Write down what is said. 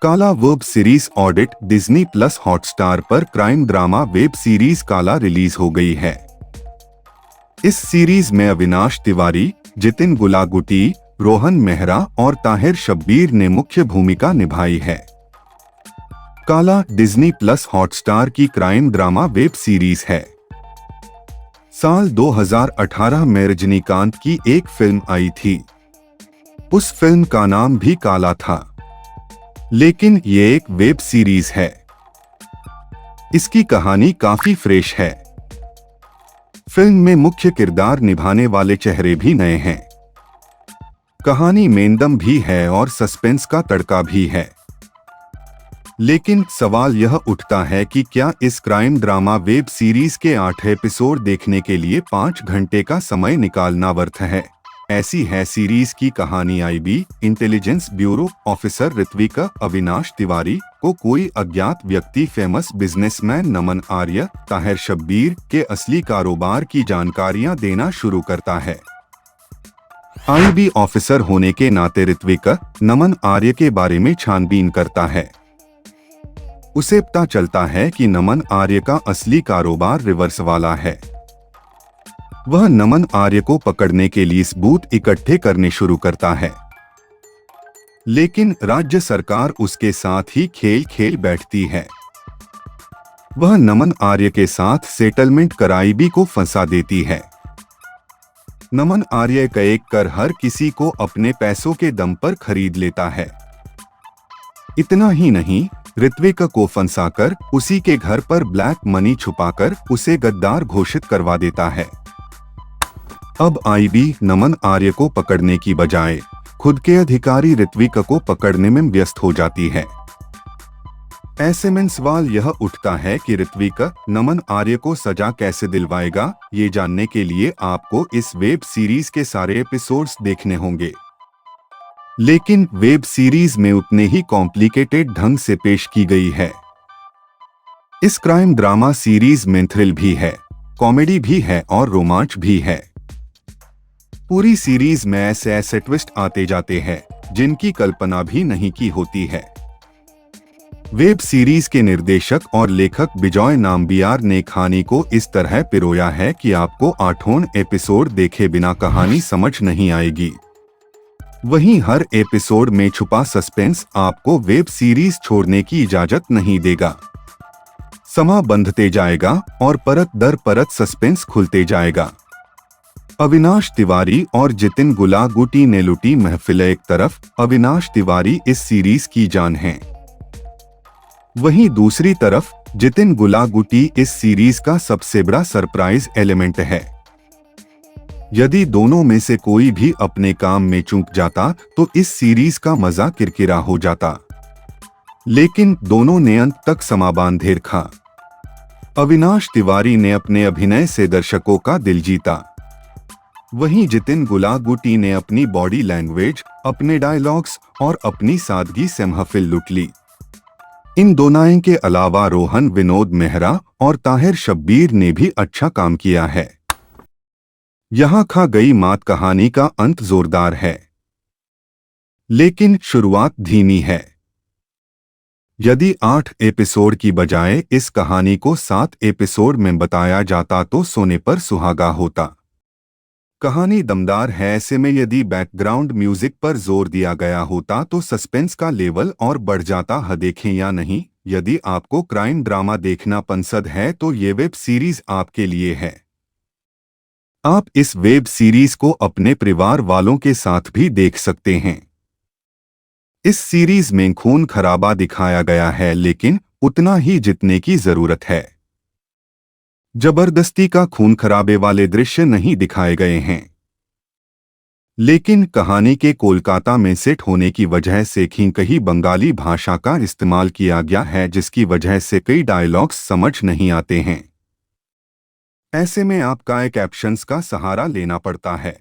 काला web series audit Disney plus Hotstar पर crime drama web series काला release हो गई है। इस सीरीज में अविनाश तिवारी, जितिन गुलागुटी, रोहन मेहरा और ताहिर शब्बीर ने मुख्य भूमिका निभाई है। काला डिज्नी प्लस हॉटस्टार की क्राइम ड्रामा वेब सीरीज है। साल 2018 में रजनीकांत की एक फिल्म आई थी। उस फिल्म का नाम भी काला था, लेकिन ये एक वेब सीरीज है। इसकी कहानी काफी फ्रेश है। फिल्म में मुख्य किरदार निभाने वाले चेहरे भी नए हैं। कहानी में दम भी है और सस्पेंस का तड़का भी है। लेकिन सवाल यह उठता है कि क्या इस क्राइम ड्रामा वेब सीरीज के 8 एपिसोड देखने के लिए 5 घंटे का समय निकालना वर्थ है। ऐसी है सीरीज की कहानी। IB intelligence bureau officer Ritvika Avinash Tiwari को कोई अज्ञात व्यक्ति फेमस बिजनेसमैन नमन आर्य ताहिर शब्बीर के असली कारोबार की जानकारियां देना शुरू करता है। आईबी ऑफिसर होने के नाते ऋत्विका नमन आर्य के बारे में छानबीन करता है। उसे पता चलता है कि नमन आर्य का असली कारोबार रिवर्स वाला है। वह नमन आर्य को पकड़ने के लिए सबूत इकट्ठे करने शुरू करता है, लेकिन राज्य सरकार उसके साथ ही खेल बैठती है। वह नमन आर्य के साथ सेटलमेंट कर आईबी को फंसा देती है। नमन आर्य कैक कर हर किसी को अपने पैसों के दम पर खरीद लेता है। इतना ही नहीं, ऋत्विका को फंसाकर उसी के घर पर ब्लैक मनी छुपाकर उसे गद्दार घोषित करवा देता है। अब आईबी नमन आर्य को पकड़ने की बजाय खुद के अधिकारी ऋत्विका को पकड़ने में व्यस्त हो जाती है। ऐसे में सवाल यह उठता है कि ऋत्विका नमन आर्य को सजा कैसे दिलवाएगा। ये जानने के लिए आपको इस वेब सीरीज के सारे एपिसोड्स देखने होंगे। लेकिन वेब सीरीज में उतने ही कॉम्प्लिकेटेड ढंग से पेश की गई है। इस क्राइम ड्रामा सीरीज में थ्रिल भी है, कॉमेडी भी है और रोमांच भी है। पूरी सीरीज में ऐसे ट्विस्ट आते जाते हैं जिनकी कल्पना भी नहीं की होती है। वेब सीरीज के निर्देशक और लेखक बिजॉय नाम्बियार ने कहानी को इस तरह पिरोया है कि आपको 8 एपिसोड देखे बिना कहानी समझ नहीं आएगी। वहीं हर एपिसोड में छुपा सस्पेंस आपको वेब सीरीज छोड़ने की इजाजत नहीं देगा। समा बंधते जाएगा और परत दर परत सस्पेंस खुलते जाएगा। अविनाश तिवारी और जितिन गुलागुटी ने लुटी महफिल। एक तरफ अविनाश तिवारी इस सीरीज की जान हैं, वहीं दूसरी तरफ जितिन गुलागुटी इस सीरीज का सबसे बड़ा सरप्राइज एलिमेंट है। यदि दोनों में से कोई भी अपने काम में चूक जाता तो इस सीरीज का मजा किरकिरा हो जाता, लेकिन दोनों ने अंत तक समा बांधे रखा। अविनाश तिवारी ने अपने अभिनय से दर्शकों का दिल जीता, वहीं जितिन गुलागुटी ने अपनी बॉडी लैंग्वेज, अपने डायलॉग्स और अपनी सादगी से महफिल लूट ली। इन दोनों के अलावा रोहन विनोद मेहरा और ताहिर शब्बीर ने भी अच्छा काम किया है। यहाँ खा गई मात कहानी का अंत जोरदार है, लेकिन शुरुआत धीमी है। यदि 8 एपिसोड की बजाय इस कहानी को 7 एपिसोड में बताया जाता तो सोने पर सुहागा होता। कहानी दमदार है। ऐसे में यदि बैकग्राउंड म्यूजिक पर जोर दिया गया होता तो सस्पेंस का लेवल और बढ़ जाता। देखें या नहीं, यदि आपको क्राइम ड्रामा देखना पसंद है तो ये वेब सीरीज आपके लिए है। आप इस वेब सीरीज को अपने परिवार वालों के साथ भी देख सकते हैं। इस सीरीज में खून खराबा दिखाया गया है, लेकिन उतना ही जितने की जरूरत है। जबरदस्ती का खून खराबे वाले दृश्य नहीं दिखाए गए हैं, लेकिन कहानी के कोलकाता में सेट होने की वजह से कहीं बंगाली भाषा का इस्तेमाल किया गया है, जिसकी वजह से कई डायलॉग्स समझ नहीं आते हैं। ऐसे में आपका कैप्शंस का सहारा लेना पड़ता है।